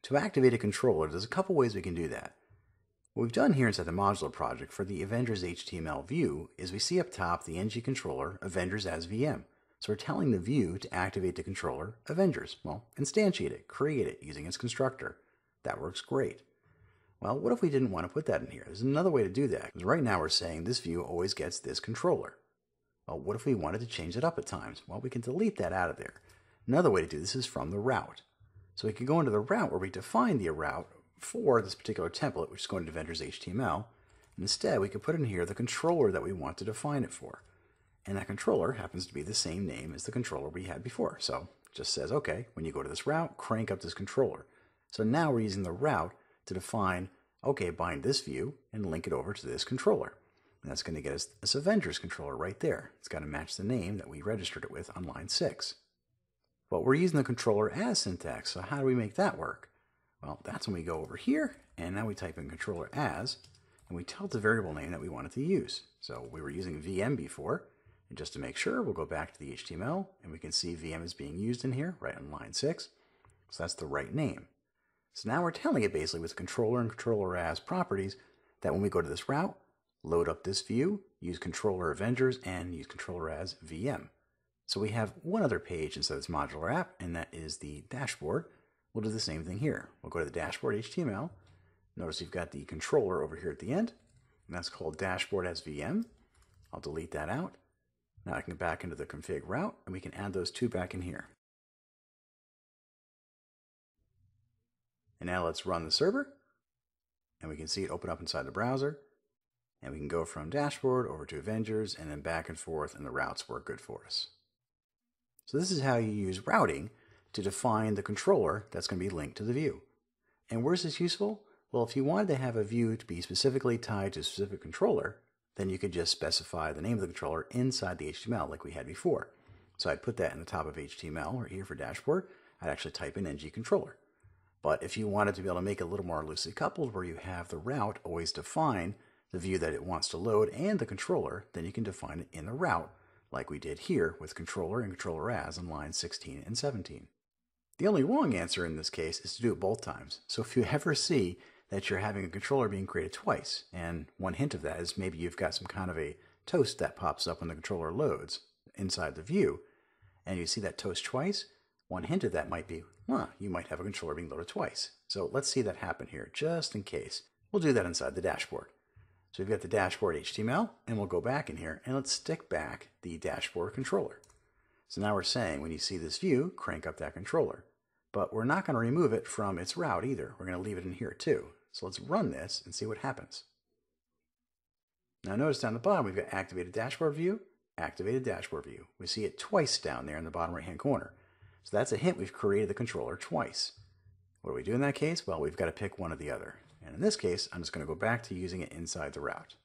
To activate a controller, there's a couple ways we can do that. What we've done here inside the modular project for the Avengers HTML view is we see up top the ng controller Avengers as VM. So we're telling the view to activate the controller Avengers. Well, instantiate it, create it using its constructor. That works great. Well, what if we didn't want to put that in here? There's another way to do that, because right now we're saying this view always gets this controller. Well, what if we wanted to change it up at times? Well, we can delete that out of there. Another way to do this is from the route. So we can go into the route where we define the route for this particular template, which is going to Avengers HTML. And instead, we can put in here the controller that we want to define it for. And that controller happens to be the same name as the controller we had before. So it just says, okay, when you go to this route, crank up this controller. So now we're using the route to define, okay, bind this view and link it over to this controller. And that's going to get us this Avengers controller right there. It's got to match the name that we registered it with on line 6. But we're using the controller as syntax, so how do we make that work? Well, that's when we go over here, and now we type in controller as, and we tell it the variable name that we want it to use. So we were using VM before, and just to make sure, we'll go back to the HTML, and we can see VM is being used in here, right on line 6. So that's the right name. So now we're telling it basically with controller and controller as properties that when we go to this route, load up this view, use controller Avengers, and use controller as VM. So we have one other page inside this modular app, and that is the dashboard. We'll do the same thing here. We'll go to the dashboard HTML. Notice you've got the controller over here at the end, and that's called dashboard as VM. I'll delete that out. Now I can go back into the config route, and we can add those two back in here. And now let's run the server, and we can see it open up inside the browser. And we can go from dashboard over to Avengers, and then back and forth, and the routes work good for us. So this is how you use routing to define the controller that's going to be linked to the view. And where's this useful? Well, if you wanted to have a view to be specifically tied to a specific controller, then you could just specify the name of the controller inside the HTML like we had before. So I'd put that in the top of HTML right here for dashboard. I'd actually type in ng controller. But if you wanted to be able to make it a little more loosely coupled where you have the route always define the view that it wants to load and the controller, then you can define it in the route like we did here with controller and controller as on lines 16 and 17. The only wrong answer in this case is to do it both times. So if you ever see that you're having a controller being created twice, and one hint of that is maybe you've got some kind of a toast that pops up when the controller loads inside the view, and you see that toast twice, one hint of that might be, you might have a controller being loaded twice. So let's see that happen here, just in case. We'll do that inside the dashboard. So we've got the dashboard HTML, and we'll go back in here, and let's stick back the dashboard controller. So now we're saying when you see this view, crank up that controller. But we're not going to remove it from its route either. We're going to leave it in here too. So let's run this and see what happens. Now notice down the bottom we've got activated dashboard view, activated dashboard view. We see it twice down there in the bottom right hand corner. So that's a hint we've created the controller twice. What do we do in that case? Well, we've got to pick one or the other. And in this case, I'm just going to go back to using it inside the route.